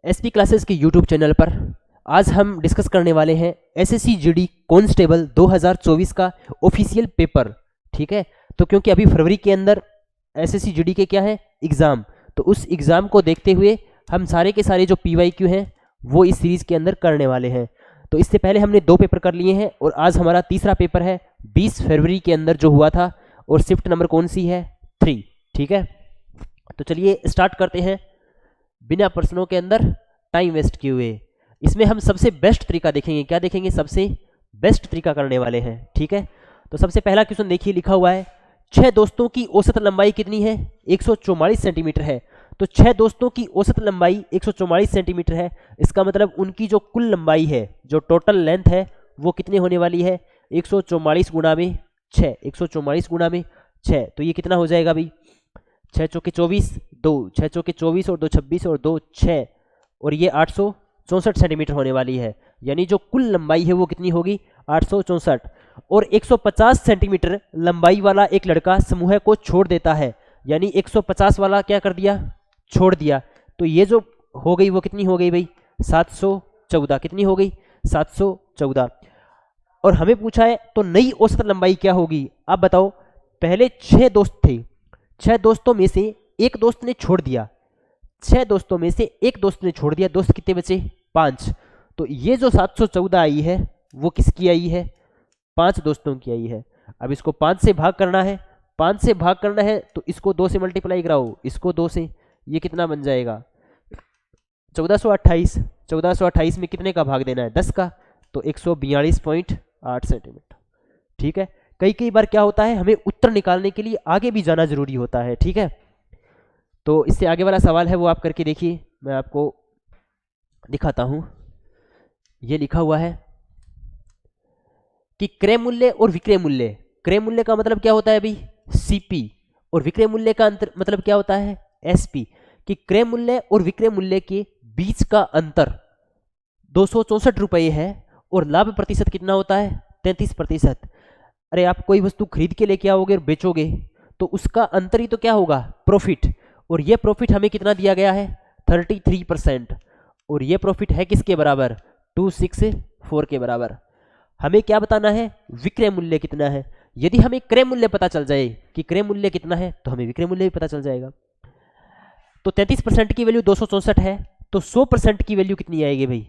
SP classes के YouTube channel पर आज हम डिस्कस करने वाले हैं एसएससी जीडी कांस्टेबल 2024 का ऑफिशियल पेपर। ठीक है, तो क्योंकि अभी फरवरी के अंदर एसएससी जीडी के क्या है एग्ज़ाम, तो उस एग्ज़ाम को देखते हुए हम सारे के सारे जो पीवाईक्यू हैं वो इस सीरीज़ के अंदर करने वाले हैं। तो इससे पहले हमने 2 पेपर कर लिए हैं और आज हमारा तीसरा पेपर है 20 फरवरी के अंदर जो हुआ था, और शिफ्ट नंबर कौन सी है 3। ठीक है, तो चलिए स्टार्ट करते हैं बिना प्रश्नों के अंदर टाइम वेस्ट किए हुए। इसमें हम सबसे बेस्ट तरीका देखेंगे। क्या देखेंगे? सबसे बेस्ट तरीका करने वाले हैं। ठीक है, तो सबसे पहला क्वेश्चन देखिए, लिखा हुआ है 6 दोस्तों की औसत लंबाई कितनी है? 144 सेंटीमीटर है। तो 6 दोस्तों की औसत लंबाई 144 सेंटीमीटर है, इसका मतलब उनकी जो कुल लंबाई है, जो टोटल लेंथ है, वो कितनी होने वाली है? 144 गुणा में 6। 144 गुणा में 6, तो ये कितना हो जाएगा भाई? 6 चौके 24, 2 6 चौके 24 और 2 26 और 2 6, और ये 864 सेंटीमीटर होने वाली है। यानी जो कुल लंबाई है वो कितनी होगी? 864। और 150 सेंटीमीटर लंबाई वाला एक लड़का समूह को छोड़ देता है, यानी 150 वाला क्या कर दिया? छोड़ दिया। तो ये जो हो गई वो कितनी हो गई भाई? 714। कितनी हो गई? 714। और हमें पूछा है तो नई औसत लंबाई क्या होगी? आप बताओ। पहले 6 दोस्त थे, 6 दोस्तों में से एक दोस्त ने छोड़ दिया, 6 दोस्तों में से एक दोस्त ने छोड़ दिया, दोस्त कितने बचे? 5। तो ये जो 714 आई है वो किसकी आई है? 5 दोस्तों की आई है। अब इसको 5 से भाग करना है, 5 से भाग करना है तो इसको 2 से मल्टीप्लाई कराओ, इसको 2 से, ये कितना बन जाएगा? 1428। 1428 में कितने का भाग देना है? 10 का, तो 142.8 सेंटीमीटर। ठीक है, कई बार क्या होता है, हमें उत्तर निकालने के लिए आगे भी जाना जरूरी होता है। ठीक है, तो इससे आगे वाला सवाल है वो आप करके देखिए, मैं आपको दिखाता हूं। ये लिखा हुआ है कि क्रय मूल्य और विक्रय मूल्य, क्रय मूल्य का मतलब क्या होता है अभी? सीपी, और विक्रय मूल्य का अंतर मतलब क्या होता है? एसपी। कि क्रय मूल्य और विक्रय मूल्य के बीच का अंतर 264 रुपये है, और लाभ प्रतिशत कितना होता है? 33%। अरे आप कोई वस्तु खरीद के लेके आओगे और बेचोगे तो उसका अंतर ही तो क्या होगा? प्रॉफिट। और ये प्रॉफिट हमें कितना दिया गया है? 33%। और ये प्रॉफिट है किसके बराबर? 264 के बराबर। हमें क्या बताना है? विक्रय मूल्य कितना है। यदि हमें क्रय मूल्य पता चल जाए कि क्रय मूल्य कितना है तो हमें विक्रय मूल्य भी पता चल जाएगा। तो 33% की वैल्यू 264 है, तो 100% की वैल्यू कितनी आएगी भाई?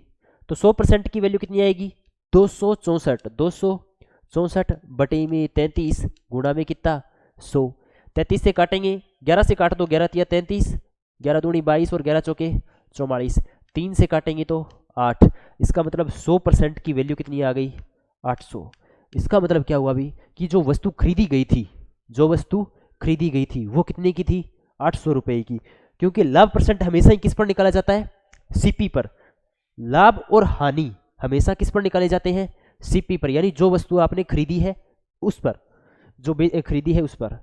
तो 100% की वैल्यू कितनी आएगी? 264। 264 बटे में 33 गुणा में कितना? 100। 33 से काटेंगे, 11 से काट दो, 11 तिया 33, 11 दूनी 22 और 11 चौके 44। 3 से काटेंगे तो 8। इसका मतलब 100% की वैल्यू कितनी आ गई? 800। इसका मतलब क्या हुआ अभी कि जो वस्तु खरीदी गई थी, जो वस्तु खरीदी गई थी वो कितने की थी? 800 रुपये की। क्योंकि लाभ परसेंट हमेशा ही किस पर निकाला जाता है? सीपी पर। लाभ और हानि हमेशा किस पर निकाले जाते हैं? सीपी पर, यानी जो वस्तु आपने खरीदी है उस पर, जो खरीदी है उस पर।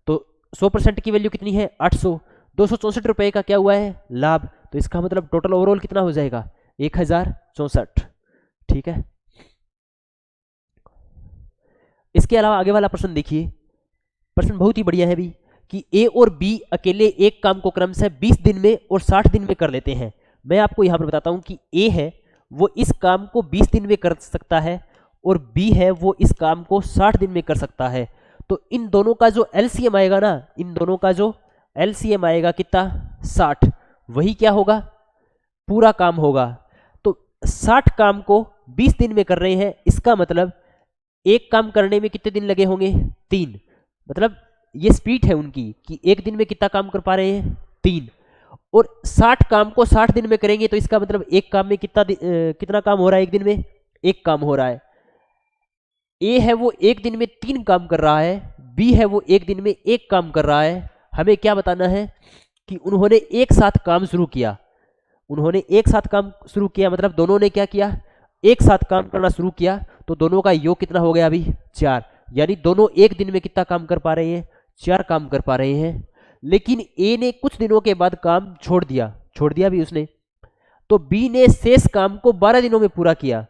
तो 100% की वैल्यू कितनी है? 800। 264 रुपये का क्या हुआ है? लाभ। तो इसका मतलब टोटल ओवरऑल कितना हो जाएगा? 1064। ठीक है, इसके अलावा आगे वाला प्रश्न देखिए, प्रश्न बहुत ही बढ़िया है भी, कि ए और बी अकेले एक काम को क्रमशः 20 दिन में और 60 दिन में कर लेते हैं। मैं आपको यहां पर बताता हूं कि ए है वो इस काम को 20 दिन में कर सकता है, और बी है वो इस काम को 60 दिन में कर सकता है। तो इन दोनों का जो एलसीएम आएगा ना, इन दोनों का जो एलसीएम आएगा कितना? 60। वही क्या होगा? पूरा काम होगा। तो 60 काम को 20 दिन में कर रहे हैं, इसका मतलब एक काम करने में कितने दिन लगे होंगे? 3। मतलब ये स्पीड है उनकी कि एक दिन में कितना काम कर पा रहे हैं? 3। और 60 काम को 60 दिन में करेंगे तो इसका मतलब एक काम में कितना काम हो रहा है? एक दिन में एक काम हो रहा है। ए है वो एक दिन में 3 काम कर रहा है, बी है वो एक दिन में एक काम कर रहा है। हमें क्या बताना है कि उन्होंने एक साथ काम शुरू किया। उन्होंने एक साथ काम शुरू किया मतलब दोनों ने क्या किया? एक साथ काम करना शुरू किया। तो दोनों का योग कितना हो गया अभी? 4। यानी दोनों एक दिन में कितना काम कर पा रहे हैं? 4 काम कर पा रहे हैं। लेकिन ए ने कुछ दिनों के बाद काम छोड़ दिया भी उसने। तो बी ने शेष काम को 12 दिनों में पूरा किया।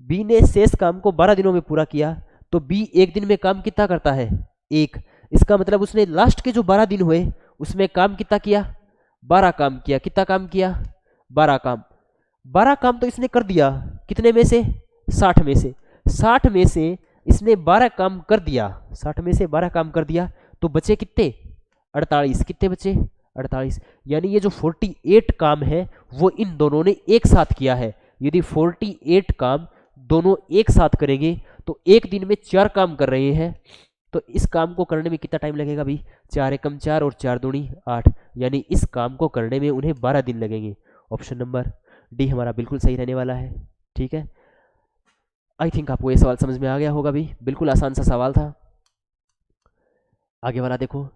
बी ने शेष काम को 12 दिनों में पूरा किया। तो बी एक दिन में काम कितना करता है? 1। इसका मतलब उसने लास्ट के जो 12 दिन हुए उसमें काम कितना किया? 12 काम किया। कितना काम किया? 12 काम, 12 काम तो इसने कर दिया, कितने में से? 60 में से। 60 में से इसने 12 काम कर दिया, 60 में से 12 काम कर दिया, तो बचे कितने? 48। कितने बचे? 48। यानी ये जो 48 काम है वो इन दोनों ने एक साथ किया है। यदि 48 काम दोनों एक साथ करेंगे तो एक दिन में 4 काम कर रहे हैं, तो इस काम को करने में कितना टाइम लगेगा भाई? 4 एकम 4 और 4 दूनी 8, यानी इस काम को करने में उन्हें 12 दिन लगेंगे। ऑप्शन नंबर डी हमारा बिल्कुल सही रहने वाला है। ठीक है, आई थिंक आपको ये सवाल समझ में आ गया होगा भी, बिल्कुल आसान सा सवाल था। आगे वाला देखो,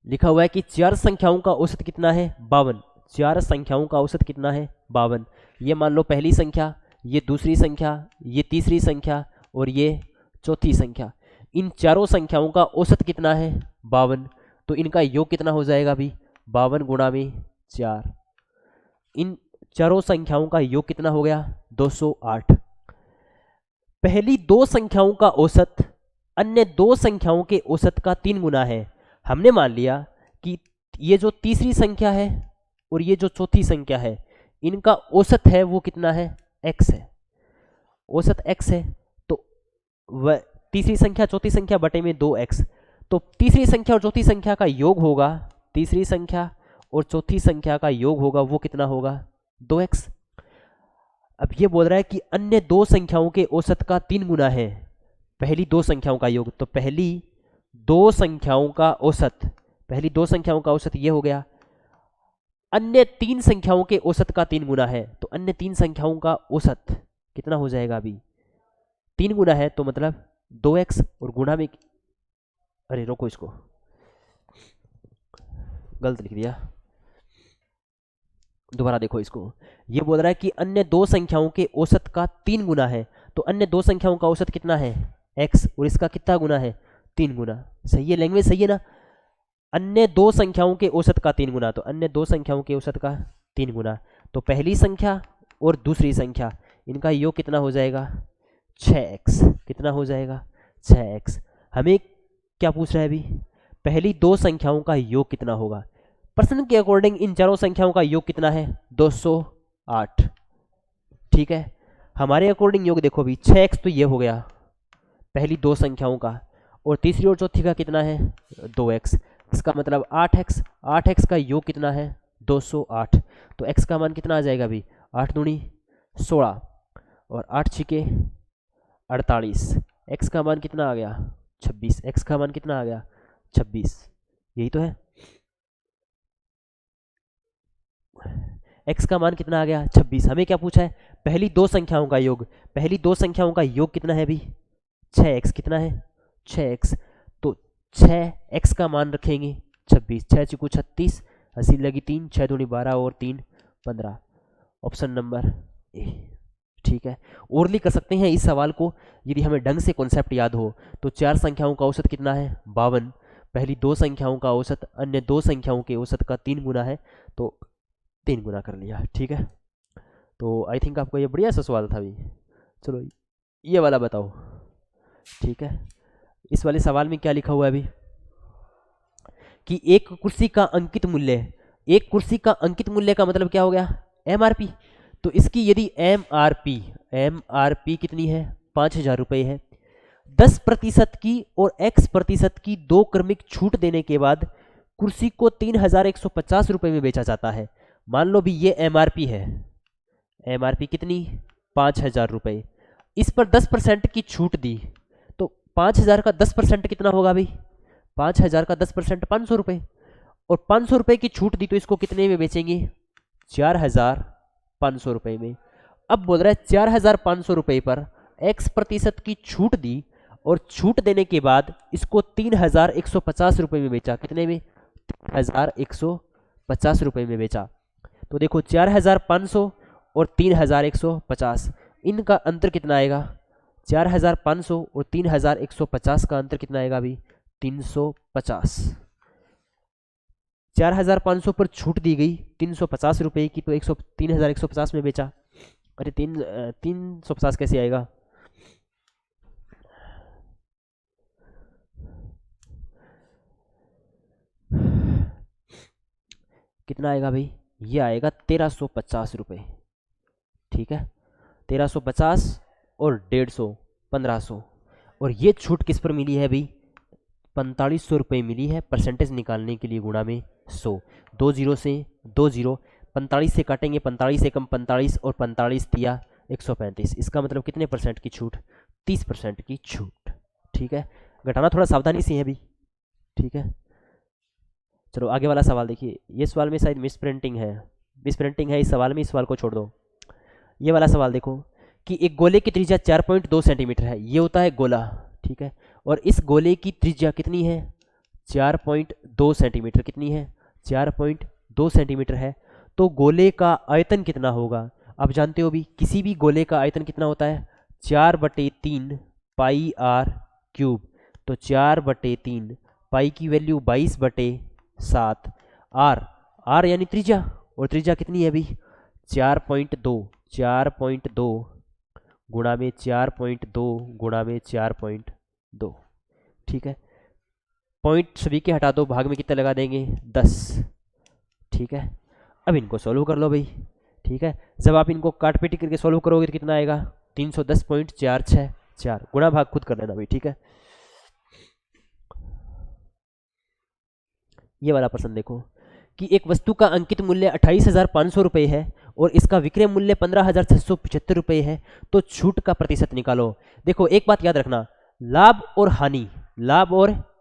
लिखा हुआ है कि 4 संख्याओं का औसत कितना है? 52। 4 संख्याओं का औसत कितना है? 52। ये मान लो पहली संख्या, ये दूसरी संख्या, ये तीसरी संख्या और ये चौथी संख्या। इन चारों संख्याओं का औसत कितना है? 52। तो इनका योग कितना हो जाएगा अभी? 52 गुणा में 4। इन चारों संख्याओं का योग कितना हो गया? 208। पहली दो संख्याओं का औसत अन्य दो संख्याओं के औसत का 3 गुना है। हमने मान लिया कि ये जो तीसरी संख्या है और ये जो चौथी संख्या है, इनका औसत है वो कितना है? x है। औसत x है, तो वह तीसरी संख्या चौथी संख्या बटे में 2x, तो तीसरी संख्या और चौथी संख्या का योग होगा, तीसरी संख्या और चौथी संख्या का योग होगा वो कितना होगा? 2x। अब ये बोल रहा है कि अन्य दो संख्याओं के औसत का 3 गुना है पहली दो संख्याओं का योग, तो पहली दो संख्याओं का औसत, पहली दो संख्याओं का औसत ये हो गया, अन्य 3 संख्याओं के औसत का 3 गुना है, तो अन्य 3 संख्याओं का औसत कितना हो जाएगा? अभी 3 गुना है तो मतलब 2x और गुणा में, अरे रोको इसको, गलत लिख दिया, दोबारा देखो इसको। ये बोल रहा है कि अन्य दो संख्याओं के औसत का 3 गुना है, तो अन्य दो संख्याओं का औसत कितना है? x, और इसका कितना गुना है? 3 गुना। सही है, लैंग्वेज सही है ना? अन्य दो संख्याओं के औसत का 3 गुना, तो अन्य दो संख्याओं के औसत का 3 गुना, तो पहली संख्या और दूसरी संख्या इनका योग कितना हो जाएगा? 6x। कितना हो जाएगा? 6x। हमें क्या पूछ रहा है अभी? पहली दो संख्याओं का योग कितना होगा। प्रश्न के अकॉर्डिंग इन चारों संख्याओं का योग कितना है? 208। ठीक है, हमारे अकॉर्डिंग योग देखो अभी 6x तो ये हो गया पहली दो संख्याओं का, और तीसरी और चौथी का कितना है? 2x। इसका मतलब 8x। 8x का योग कितना है? 208। तो x का मान कितना आ जाएगा अभी? 8 दूनी 16 और 8 छिके 48। x का मान कितना आ गया? 26। x का मान कितना आ गया? 26। यही तो है, x का मान कितना आ गया? 26। हमें क्या पूछा है? पहली दो संख्याओं का योग। पहली दो संख्याओं का योग कितना है अभी? 6x। कितना है? 6x। तो 6x का मान रखेंगे 26। 6 चुकू 36, 80 लगी 3, 6 दूनी 12 और 3 15। Option number A. ठीक है, ओरली कर सकते हैं इस सवाल को यदि हमें ढंग से कॉन्सेप्ट याद हो। तो चार संख्याओं का औसत कितना है? 52। पहली दो संख्याओं का औसत अन्य दो संख्याओं के औसत का 3 गुना है, तो 3 गुना कर लिया। ठीक है, तो आई थिंक आपको ये बढ़िया सा सवाल था अभी। चलो ये वाला बताओ। ठीक है, इस वाले सवाल में क्या लिखा हुआ है अभी कि एक कुर्सी का अंकित मूल्य, एक कुर्सी का अंकित मूल्य का मतलब क्या हो गया? एमआरपी। तो इसकी यदि एमआरपी कितनी है? 5,000 रुपये है। 10% की और x% की दो क्रमिक छूट देने के बाद कुर्सी को 3,150 रुपये में बेचा जाता है। मान लो भी ये एमआरपी है, एमआरपी कितनी? 5,000 रुपये। इस पर 10% की छूट दी, तो 5,000 का 10% कितना होगा भाई? 5,000 का 10% 500 रुपये, और 500 रुपये की छूट दी तो इसको कितने में बेचेंगे? 4,500 रुपये में। अब बोल रहा है 4,500 रुपये पर x% की छूट दी और छूट देने के बाद इसको 3,150 रुपये में बेचा। कितने में? 3,150 रुपये में बेचा। तो देखो 4,500 और 3,150, इनका अंतर कितना आएगा? 4,500 और 3,150 का अंतर कितना आएगा अभी? 350। 4,500 पर छूट दी गई 350 रुपये की, तो 3,150 में बेचा। अरे 350 कैसे आएगा? कितना आएगा भाई? ये आएगा 1350 रुपये। ठीक है, 1350 और 150, 1500। और ये छूट किस पर मिली है भाई? 4500 रुपये मिली है। परसेंटेज निकालने के लिए गुणा में 100, 2 जीरो से 2 जीरो, 45 से काटेंगे, 45 से कम 45 और 45 दिया 135। इसका मतलब कितने परसेंट की छूट? 30% की छूट। ठीक है, घटाना थोड़ा सावधानी से है भी। ठीक है, चलो आगे वाला सवाल देखिए। ये सवाल में शायद मिस प्रिंटिंग है इस सवाल में, इस सवाल को छोड़ दो। ये वाला सवाल देखो कि एक गोले की त्रिज्या 4.2 सेंटीमीटर है। ये होता है गोला, ठीक है, और इस गोले की त्रिज्या कितनी है? 4.2 सेंटीमीटर। कितनी है? 4.2 सेंटीमीटर है। तो गोले का आयतन कितना होगा? आप जानते हो भी, किसी भी गोले का आयतन कितना होता है? 4/3 पाई आर क्यूब। तो 4/3 पाई की वैल्यू 22/7, आर यानी त्रिज्या, और त्रिज्या कितनी है अभी? 4.2 गुणा में 4.2 गुणा में 4.2। ठीक है, पॉइंट सभी के हटा दो, भाग में कितना लगा देंगे? 10। ठीक है, अब इनको सॉल्व कर लो भाई। ठीक है, जब आप इनको काट पीट करके सॉल्व करोगे तो कितना आएगा? 310.464। गुणा भाग खुद कर लेना भाई। ठीक है, ये वाला प्रश्न देखो कि एक वस्तु का अंकित मूल्य 28,500 रुपये है और इसका विक्रय मूल्य 15,675 रुपये है, तो छूट का प्रतिशत निकालो। देखो एक बात याद रखना, लाभ और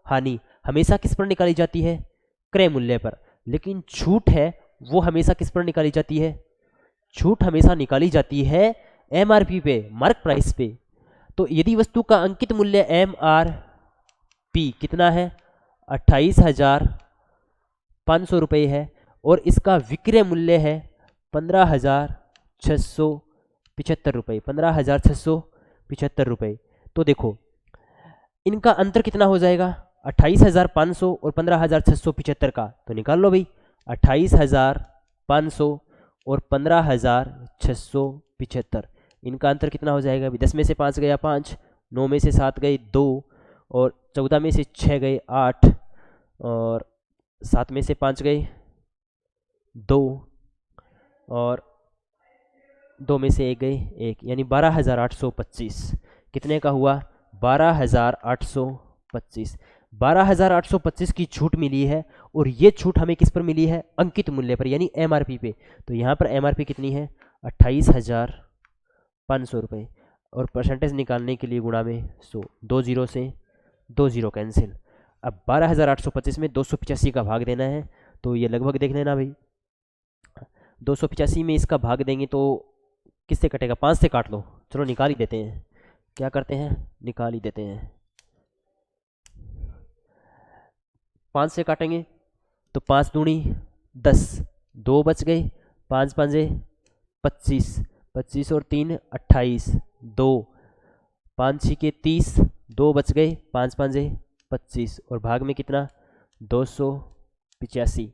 हानि हमेशा किस पर निकाली जाती है? क्रय मूल्य पर। लेकिन छूट है वो हमेशा किस पर निकाली जाती है? छूट हमेशा निकाली जाती है MRP पे, मार्क प्राइस पे। तो यदि वस्तु का अंकित मूल्य MRP कितना है? 28,500 रुपये है और इसका विक्रय मूल्य है 15,675 रुपये, 15,675 रुपये। तो देखो इनका अंतर कितना हो जाएगा? 28,500 और 15,675 का, तो निकाल लो भाई। 28,500 और 15,675, इनका अंतर कितना हो जाएगा अभी? 10 में से 5 गया 5, 9 में से 7 गए 2, और 14 में से 6 गए 8, और 7 में से 5 गए 2, और 2 में से 1 गए 1, यानी 12,825। कितने का हुआ? 12,825। 12,825 की छूट मिली है, और ये छूट हमें किस पर मिली है? अंकित मूल्य पर, यानी MRP पे। तो यहाँ पर MRP कितनी है? 28,500 रुपये, और परसेंटेज निकालने के लिए गुणा में 100, 2 जीरो से 2 जीरो कैंसिल। अब 12,825 में 285 का भाग देना है, तो ये लगभग देख लेना भाई। 285 में इसका भाग देंगे तो किससे कटेगा? 5 से काट लो। चलो निकाल ही देते हैं। क्या करते हैं? निकाल ही देते हैं। 5 से काटेंगे तो 5 दूनी 10, 2 बच गए, 5 पंजे 25, 25 और 3 28, 2 5 छिके 30, 2 बच गए, 5 पंजे 25, और भाग में कितना? 285।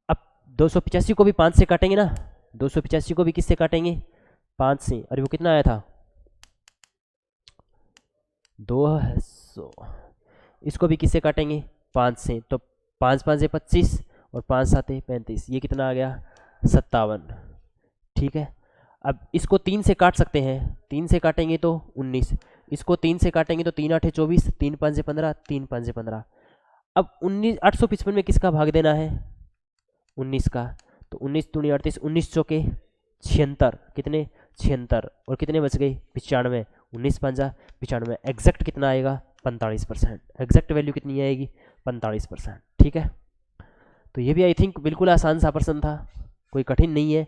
अब 285 को भी 5 से काटेंगे ना, 285 को भी किससे काटेंगे? 5 से। अरे वो कितना आया था? 200। इसको भी किससे काटेंगे? 5 से। तो 5 5 25 और 5 7 35, ये कितना आ गया? 57। ठीक है, अब इसको 3 से काट सकते हैं, 3 से काटेंगे तो 19, इसको 3 से काटेंगे तो 3 8 24, 3 5 15, 3 5 15। अब 855 में किसका भाग देना है? 19 का। तो 19 दूनी 38, 19 चौके 76, कितने? 76, और कितने बच गए? 95, 19 पंजा 95। एग्जैक्ट कितना आएगा? 45%। एग्जैक्ट वैल्यू कितनी आएगी? 45%। ठीक है, तो ये भी आई थिंक बिल्कुल आसान सा प्रश्न था, कोई कठिन नहीं है।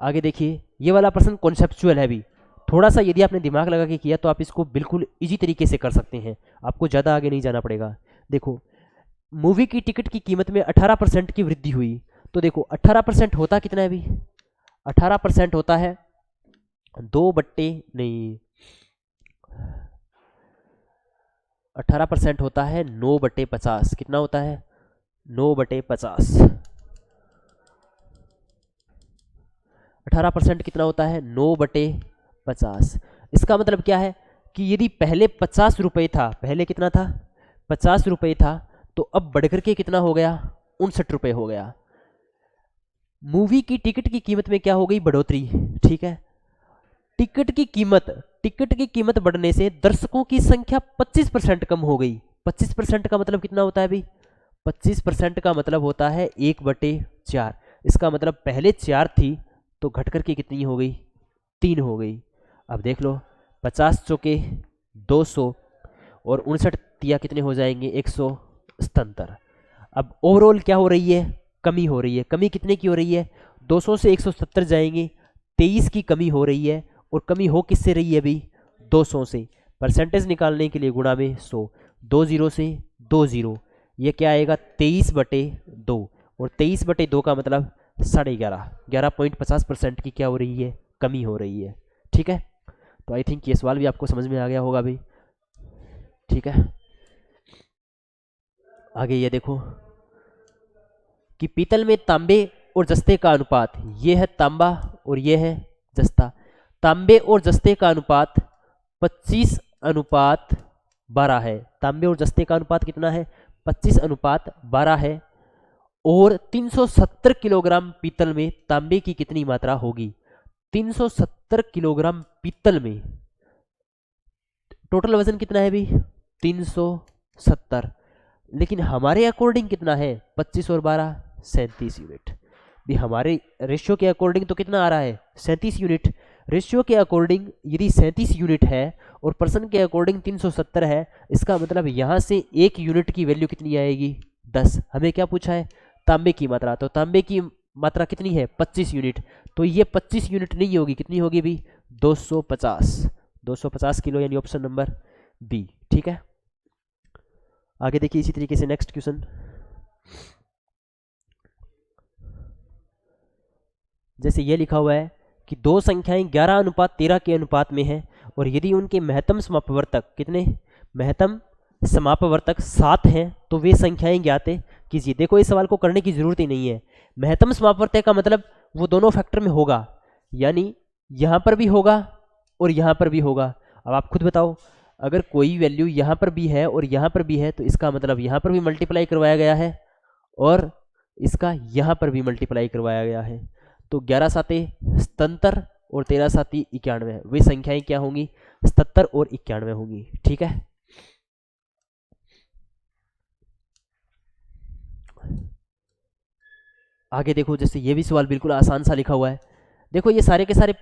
आगे देखिए, ये वाला प्रश्न कॉन्सेप्चुअल है भी, थोड़ा सा यदि आपने दिमाग लगा के किया तो आप इसको बिल्कुल इजी तरीके से कर सकते हैं, आपको ज़्यादा आगे नहीं जाना पड़ेगा। देखो, मूवी की टिकट की कीमत में 18% की वृद्धि हुई, तो देखो 18% होता कितना है अभी? 18% होता है 18% होता है 9/50। कितना होता है? 9/50। 18% कितना होता है? 9/50। इसका मतलब क्या है कि यदि पहले 50 रुपये था, पहले कितना था? 50 रुपये था, तो अब बढ़कर के कितना हो गया? 59 रुपये हो गया। मूवी की टिकट की कीमत में क्या हो गई, बढ़ोतरी। ठीक है, टिकट की कीमत बढ़ने से दर्शकों की संख्या 25% कम हो गई। 25% का मतलब कितना होता है भाई, 25% का मतलब होता है 1/4। इसका मतलब पहले 4 थी तो घट करके कितनी हो गई, 3 हो गई। अब देख लो, 50 चौके 200 और 59 तिया कितने हो जाएंगे, 177। अब ओवरऑल क्या हो रही है, कमी हो रही है। कमी कितने की हो रही है, 200 से 170 जाएंगे, 23 की कमी हो रही है। और कमी हो किससे रही है भाई, 200 से। परसेंटेज निकालने के लिए गुणा में 100, 20 से 20, ये क्या आएगा 23/2। और 23/2 का मतलब 11.5, 11.50% की क्या हो रही है, कमी हो रही है। ठीक है, तो आई थिंक ये सवाल भी आपको समझ में आ गया होगा भाई। ठीक है, आगे ये देखो कि पीतल में तांबे और जस्ते का अनुपात, ये है तांबा और ये है जस्ता। तांबे और जस्ते का अनुपात 25:12 है। तांबे और जस्ते का अनुपात कितना है, 25:12 है। और 370 किलोग्राम पीतल में तांबे की कितनी मात्रा होगी, 370 किलोग्राम पीतल में टोटल वजन कितना है भी, 370। लेकिन हमारे अकॉर्डिंग कितना है, 25 और 12 37 यूनिट। भी हमारे रेशियो के अकॉर्डिंग तो कितना आ रहा है, 37 यूनिट। रेशियो के अकॉर्डिंग यदि 37 यूनिट है और पर्सन के अकॉर्डिंग 370 है, इसका मतलब यहाँ से 1 यूनिट की वैल्यू कितनी आएगी, 10। हमें क्या पूछा है, तांबे की मात्रा। तो तांबे की मात्रा कितनी है, 25 यूनिट। तो ये 25 यूनिट नहीं होगी, कितनी होगी भी, 250 किलो, यानी ऑप्शन नंबर बी। ठीक है, आगे देखिए इसी तरीके से नेक्स्ट क्वेश्चन। जैसे ये लिखा हुआ है कि दो संख्याएं 11:13 के अनुपात में हैं और यदि उनके महत्तम समापवर्तक कितने, महत्तम समापवर्तक 7 हैं तो वे संख्याएं ज्ञात कीजिए। देखो इस सवाल को करने की जरूरत ही नहीं है। महत्तम समापवर्तक का मतलब वो दोनों फैक्टर में होगा, यानी यहां पर भी होगा और यहां पर भी होगा। अब आप खुद बताओ, अगर कोई वैल्यू यहाँ पर भी है और यहाँ पर भी है तो इसका मतलब यहाँ पर भी मल्टीप्लाई करवाया गया है और इसका यहाँ पर भी मल्टीप्लाई करवाया गया है। तो 11 साते 77 और 13 साती 91, वे संख्याएं क्या होंगी, 77 और 91 होंगी। ठीक है, आगे देखो, जैसे ये भी सवाल बिल्कुल आसान सा लिखा हुआ है। देखो ये सारे के सारे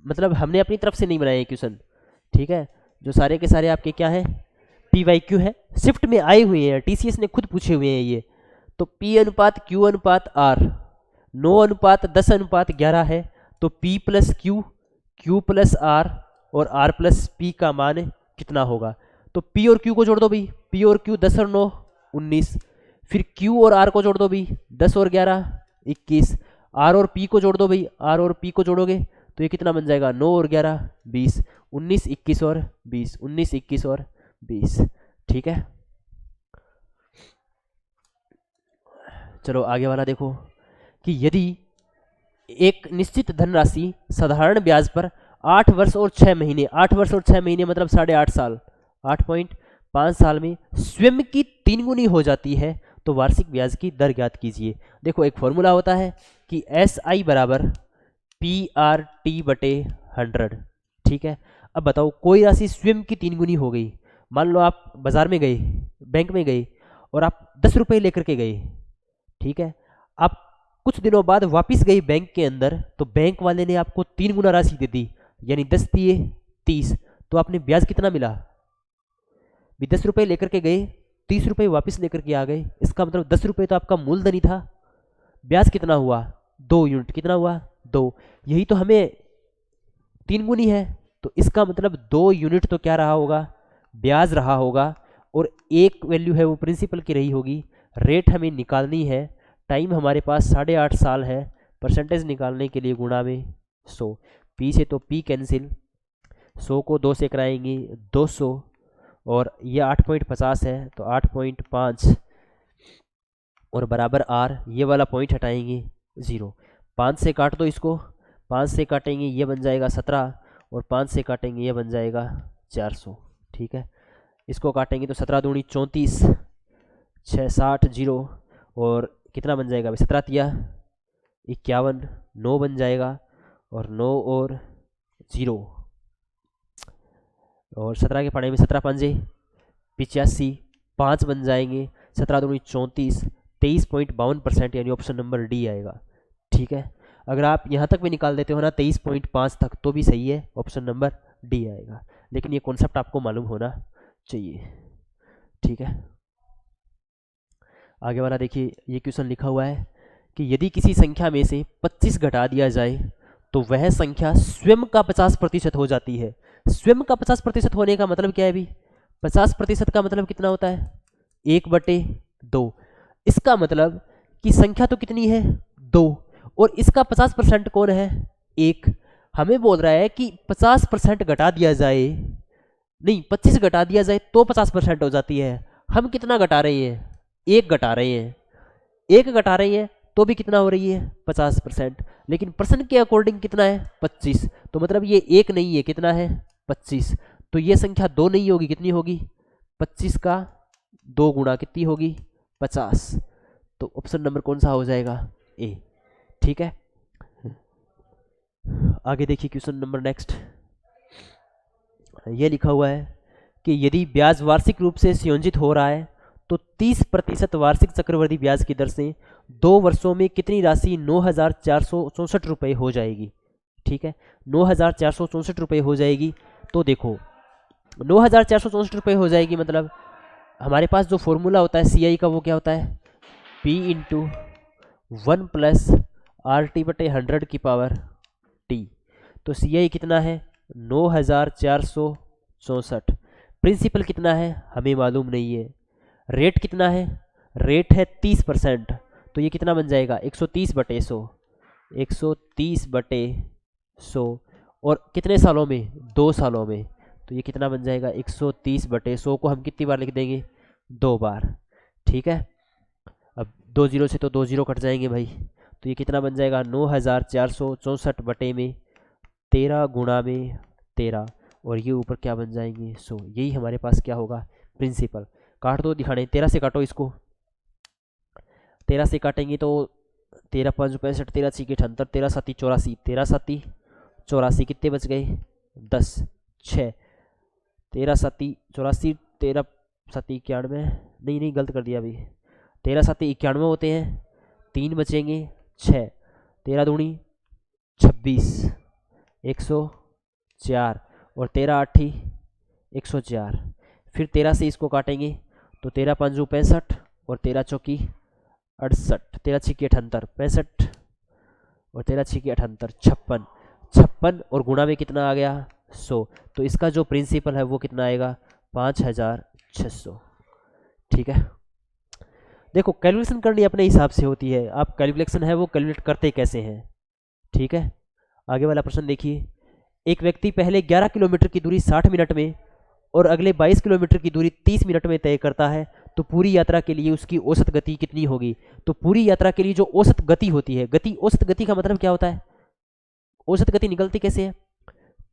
मतलब हमने अपनी तरफ से नहीं बनाए क्वेश्चन। ठीक है, जो सारे के सारे आपके क्या है, PYQ है, शिफ्ट में आए हुए हैं, TCS ने खुद पूछे हुए हैं ये। तो P/Q/R 9:10:11 है। तो P + Q, Q + R और R + P का मान कितना होगा। तो P और Q को जोड़ दो भाई, P और Q 10 और 9 19। फिर Q और R को जोड़ दो भाई, 10 और 11 21। R और P को जोड़ दो भाई, R और P को जोड़ोगे तो ये कितना बन जाएगा, 9 और 11 20, 19 21 और 20, 19 21 और 20। ठीक है, चलो आगे वाला देखो कि यदि एक निश्चित धनराशि साधारण ब्याज पर 8 वर्ष और 6 महीने, 8 वर्ष और 6 महीने मतलब 8.5 साल, 8.5 साल में स्वयं की 3 गुनी हो जाती है तो वार्षिक ब्याज की दर ज्ञात कीजिए। देखो एक फॉर्मूला होता है कि SI = PRT/100। ठीक है, अब बताओ कोई राशि स्वयं की 3 गुनी हो गई। मान लो आप बाजार में गए, बैंक में गए और आप 10 रुपये लेकर के गए। ठीक है, आप कुछ दिनों बाद वापस गए बैंक के अंदर तो बैंक वाले ने आपको 3 गुना राशि दे दी, यानी 10 दिए 30। तो आपने ब्याज कितना मिला भी, 10 रुपये लेकर के गए, 30 रुपये वापस लेकर के आ गए। इसका मतलब 10 रुपये तो आपका मूलधन ही था। ब्याज कितना हुआ, 2 यूनिट। कितना हुआ, 2। यही तो हमें 3 गुनी है, तो इसका मतलब 2 यूनिट तो क्या रहा होगा, ब्याज रहा होगा। और एक वैल्यू है वो प्रिंसिपल की रही होगी। रेट हमें निकालनी है, टाइम हमारे पास 8.5 साल है। परसेंटेज निकालने के लिए गुणा में 100। P से तो P कैंसिल, 100 को 2 से कराएंगे 200 और ये 8.50 है तो 8.5 और बराबर R, ये वाला पॉइंट हटाएंगे 0। 5 से काट दो इसको, 5 से काटेंगे ये बन जाएगा 17 और 5 से काटेंगे ये बन जाएगा 400। ठीक है, इसको काटेंगे तो 17 दूनी 34, 6 60 0 और कितना बन जाएगा 17 तिया 51, 9 बन जाएगा, और 9 और 0, और 17 के पढ़े में 17 पंजे 85, 5 बन जाएंगे, 17 दूनी 34, 23.52% यानी ऑप्शन नंबर डी आएगा। ठीक है, अगर आप यहाँ तक भी निकाल देते हो ना 23.5 तक तो भी सही है, ऑप्शन नंबर डी आएगा, लेकिन ये कॉन्सेप्ट आपको मालूम होना चाहिए। ठीक है, आगे वाला देखिए, ये क्वेश्चन लिखा हुआ है कि यदि किसी संख्या में से 25 घटा दिया जाए तो वह संख्या स्वयं का 50% हो जाती है। स्वयं का 50% होने का मतलब क्या है अभी? 50% का मतलब कितना होता है? 1/2। इसका मतलब कि संख्या तो कितनी है? 2, और इसका 50% कौन है? 1। हमें बोल रहा है कि 50% घटा दिया जाए, नहीं 25 घटा दिया जाए तो 50% हो जाती है। हम कितना घटा रहे हैं? 1 घटा रहे हैं, 1 घटा रहे हैं तो भी कितना हो रही है? 50%। लेकिन प्रश्न के अकॉर्डिंग कितना है? 25। तो मतलब ये 1 नहीं है, कितना है? 25। तो ये संख्या 2 नहीं होगी, कितनी होगी? 25 का 2 गुणा कितनी होगी? 50। तो ऑप्शन नंबर कौन सा हो जाएगा? ए। ठीक है, आगे देखिए क्वेश्चन नंबर नेक्स्ट। ये लिखा हुआ है कि यदि ब्याज वार्षिक रूप से संयोजित हो रहा है तो 30% वार्षिक चक्रवृद्धि ब्याज की दर से 2 वर्षों में कितनी राशि 9,464 रुपये हो जाएगी? ठीक है, 9,464 रुपये हो जाएगी। तो देखो 9,464 रुपये हो जाएगी, मतलब हमारे पास जो फॉर्मूला होता है CI का वो क्या होता है? P इंटू 1 प्लस RT/100 की पावर T। तो CI कितना है? 9,464। प्रिंसिपल कितना है? हमें मालूम नहीं है। रेट कितना है? रेट है 30%। तो ये कितना बन जाएगा? 130/100, 130/100, और कितने सालों में? 2 सालों में। तो ये कितना बन जाएगा? 130/100 को हम कितनी बार लिख देंगे? 2 बार। ठीक है, अब 2 0 से तो 2 0 कट जाएंगे भाई। तो ये कितना बन जाएगा? 9,464 बटे में 13 गुणा में 13, और ये ऊपर क्या बन जाएंगे? 100। यही हमारे पास क्या होगा? प्रिंसिपल। काट दो दिखाने, 13 से काटो इसको, 13 से काटेंगे तो 13 5 65, 13 6 78, 13 7 84, 13 7 84, कितने बच गए? 10 6, 13 7 84, 13 7 91, नहीं गलत कर दिया अभी, 13 7 91 होते हैं, 3 बचेंगे 6, 13 दूनी 26, 104, और 13 8 104। फिर 13 से इसको काटेंगे तो 13 5 65, और 13 चौकी 68, 13 6 78 65, और 13 6 78 56, 56, और गुणा में कितना आ गया? 100। तो इसका जो प्रिंसिपल है वो कितना आएगा? 5,600। ठीक है, देखो कैलकुलेशन करनी अपने हिसाब से होती है, आप कैलकुलेशन है वो कैलकुलेट करते कैसे हैं। ठीक है, आगे वाला प्रश्न देखिए। एक व्यक्ति पहले 11 किलोमीटर की दूरी 60 मिनट में और अगले 22 किलोमीटर की दूरी 30 मिनट में तय करता है, तो पूरी यात्रा के लिए उसकी औसत गति कितनी होगी? तो पूरी यात्रा के लिए जो औसत गति होती है, औसत गति का मतलब क्या होता है? औसत गति निकलती कैसे है?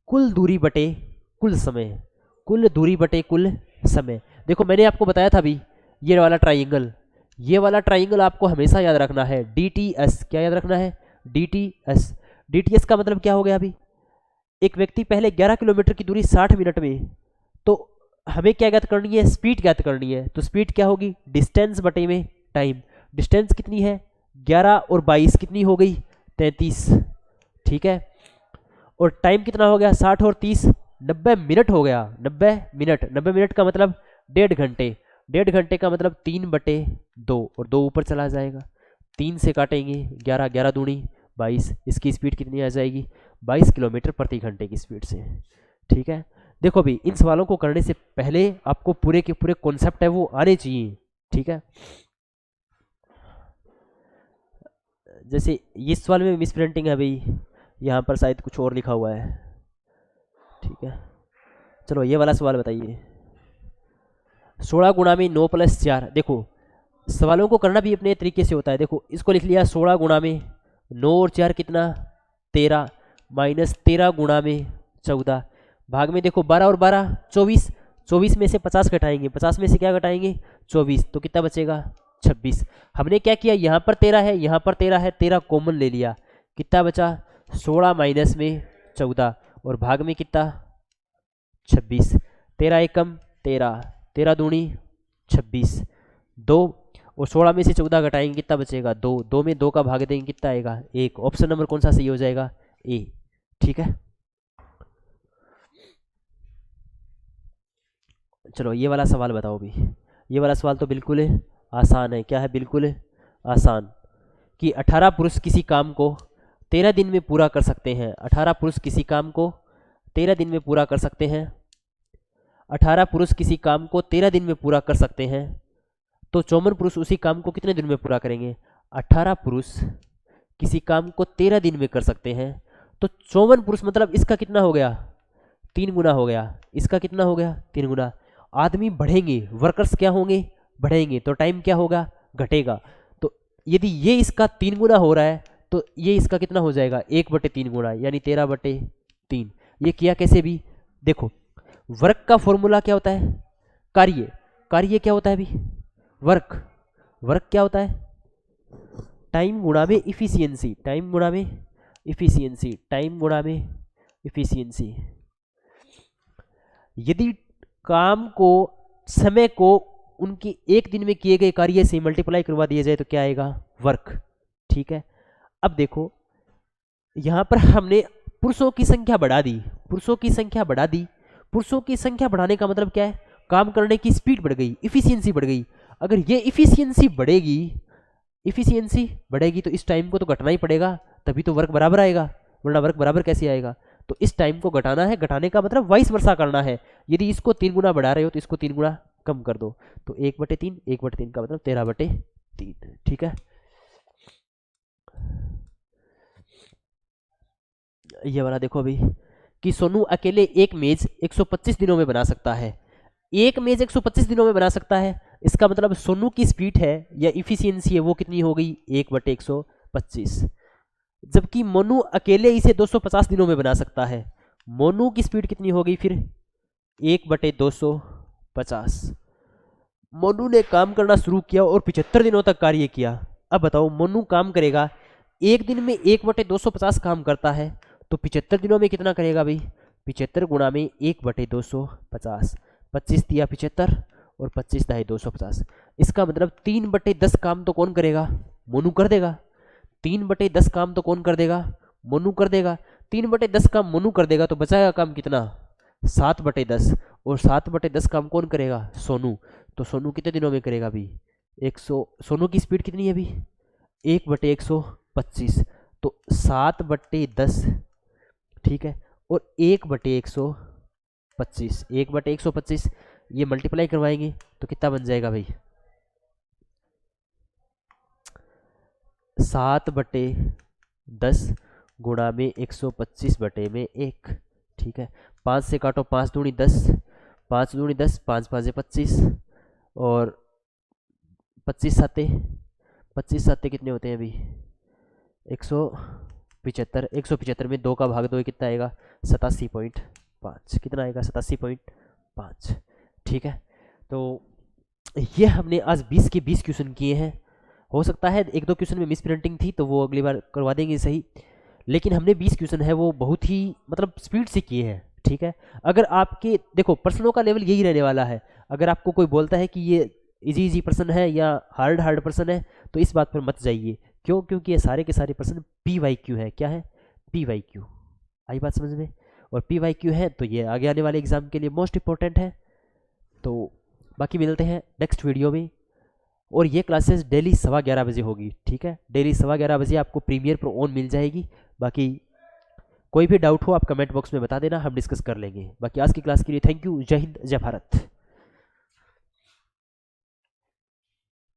कुल दूरी बटे कुल समय, कुल दूरी बटे कुल समय। देखो मैंने आपको बताया था अभी, ये वाला ट्राइंगल आपको हमेशा याद रखना है, DTS। क्या याद रखना है? DTS। DTS का मतलब क्या हो गया अभी? एक व्यक्ति पहले 11 किलोमीटर की दूरी 60 मिनट में, तो हमें क्या ज्ञात करनी है? स्पीड ज्ञात करनी है। तो स्पीड क्या होगी? डिस्टेंस बटे में टाइम। डिस्टेंस कितनी है? 11 और 22 कितनी हो गई? 33। ठीक है, और टाइम कितना हो गया? 60 और 30 90 मिनट हो गया। 90 मिनट का मतलब 1.5 घंटे। 1.5 घंटे का मतलब 3/2, और 2 ऊपर चला जाएगा। 3 से काटेंगे 11, 11 दूनी 22। इसकी स्पीड कितनी आ जाएगी? 22 किलोमीटर प्रति घंटे की स्पीड से। ठीक है, देखो अभी इन सवालों को करने से पहले आपको पूरे के पूरे कॉन्सेप्ट है वो आने चाहिए। ठीक है, जैसे ये सवाल में मिस प्रिंटिंग है भाई, यहाँ पर शायद कुछ और लिखा हुआ है। ठीक है, चलो ये वाला सवाल बताइए। 16 गुणा में 9 + 4। देखो सवालों को करना भी अपने तरीके से होता है। देखो इसको लिख लिया 16 गुणा में 9 और 4 कितना? 13, माइनस 13 गुणा में 14, भाग में देखो 12 और 12 24। 24 में से 50 घटाएंगे, 50 में से क्या घटाएंगे? 24, तो कितना बचेगा? 26। हमने क्या किया, यहाँ पर 13 है, यहाँ पर 13 है, 13 कॉमन ले लिया, कितना बचा 16 माइनस में 14 और भाग में कितना 26। 13 एकम 13, 13 दूनी 26, 2 और 16 में से 14 घटाएंगे कितना बचेगा 2, 2 में 2 का भाग देंगे कितना आएगा 1। ऑप्शन नंबर कौन सा सही हो जाएगा, ए। ठीक है, चलो ये वाला सवाल बताओ भी। ये वाला सवाल तो बिल्कुल आसान है। क्या है, बिल्कुल आसान, कि 18 पुरुष किसी काम को 13 दिन में पूरा कर सकते हैं। 18 पुरुष किसी काम को 13 दिन में पूरा कर सकते हैं। 18 पुरुष किसी काम को 13 दिन में पूरा कर सकते हैं, तो 54 पुरुष उसी काम को कितने दिन में पूरा करेंगे। 18 पुरुष किसी काम को 13 दिन में कर सकते हैं, तो 54 पुरुष मतलब इसका कितना हो गया 3 गुना हो गया, इसका कितना हो गया 3 गुना। आदमी बढ़ेंगे, वर्कर्स क्या होंगे बढ़ेंगे, तो टाइम क्या होगा घटेगा। तो यदि ये इसका 3 गुना हो रहा है तो ये इसका कितना हो जाएगा 1/3 गुना, यानी 13/3। ये किया कैसे भी, देखो वर्क का फॉर्मूला क्या होता है, कार्य, कार्य क्या होता है अभी वर्क, वर्क क्या होता है टाइम गुणा में इफिशियंसी, टाइम गुणा में इफिशियंसी, टाइम गुणा में इफिशियंसी। यदि काम को, समय को उनकी एक दिन में किए गए कार्य से मल्टीप्लाई करवा दिया जाए तो क्या आएगा वर्क। ठीक है, अब देखो यहां पर हमने पुरुषों की संख्या बढ़ा दी, पुरुषों की संख्या बढ़ा दी। पुरुषों की संख्या बढ़ाने का मतलब क्या है, काम करने की स्पीड बढ़ गई, इफिशियंसी बढ़ गई। अगर ये इफिशियंसी बढ़ेगी, इफिशियंसी बढ़ेगी तो इस टाइम को तो घटना ही पड़ेगा, तभी तो वर्क बराबर आएगा, वरना वर्क बराबर कैसे आएगा। तो इस टाइम को घटाना है, घटाने का मतलब वाइस वर्सा करना है। यदि इसको 3 गुना बढ़ा रहे हो तो इसको 3 गुना कम कर दो, तो 1/3, 1/3 का मतलब 13/3। ठीक है, ये वाला देखो अभी, कि सोनू अकेले एक मेज 125 दिनों में बना सकता है। एक मेज 125 दिनों में बना सकता है, इसका मतलब सोनू की स्पीड है या इफिशियंसी है वो कितनी हो गई 1/125। जबकि मोनू अकेले इसे 250 दिनों में बना सकता है, मोनू की स्पीड कितनी हो गई फिर 1/250। मोनू ने काम करना शुरू किया और 75 दिनों तक कार्य किया। अब बताओ मोनू काम करेगा, एक दिन में 1/250 काम करता है, तो 75 दिनों में कितना करेगा भाई 75 गुणा में 1/250, 25 दिया 75 और 25 दाए 250। इसका मतलब 3/10 काम तो कौन करेगा मोनू कर देगा, 3/10 काम तो कौन कर देगा मोनू कर देगा। 3/10 काम मोनू कर देगा तो बचाएगा काम कितना 7/10, और 7/10 काम कौन करेगा सोनू। तो सोनू कितने दिनों में करेगा अभी 100, सोनू की स्पीड कितनी है अभी 1/125, तो 7/10 ठीक है, और 1/125, 1/125 ये मल्टीप्लाई करवाएंगे तो कितना बन जाएगा भाई 7/10 गुणा में 125/1। ठीक है, 5 से काटो 5 दूनी 10, 5 दूनी 10, 5 5 25 और 25 साते, 25 साते कितने होते हैं अभी 175, 175 में 2 का भाग दो कितना आएगा 87.5, कितना आएगा 87.5। ठीक है, तो ये हमने आज 20 के 20 क्वेश्चन किए हैं। हो सकता है 1-2 क्वेश्चन में मिस प्रिंटिंग थी तो वो अगली बार करवा देंगे सही, लेकिन हमने 20 क्वेश्चन है वो बहुत ही मतलब स्पीड से किए हैं। ठीक है, अगर आपके देखो प्रश्नों का लेवल यही रहने वाला है, अगर आपको कोई बोलता है कि ये इजी प्रश्न है या हार्ड प्रश्न है तो इस बात पर मत जाइए, क्यों, क्योंकि ये सारे के सारे प्रश्न PYQ है। क्या है PYQ, आई बात समझ में, और PYQ है तो ये आगे आने वाले एग्जाम के लिए मोस्ट इंपॉर्टेंट है। तो बाकी मिलते हैं नेक्स्ट वीडियो में, और ये क्लासेस डेली 11:15 बजे होगी। ठीक है, डेली 11:15 बजे आपको प्रीमियर प्रो ऑन मिल जाएगी। बाकी कोई भी डाउट हो आप कमेंट बॉक्स में बता देना, हम डिस्कस कर लेंगे। बाकी आज की क्लास के लिए थैंक यू, जय हिंद जय भारत।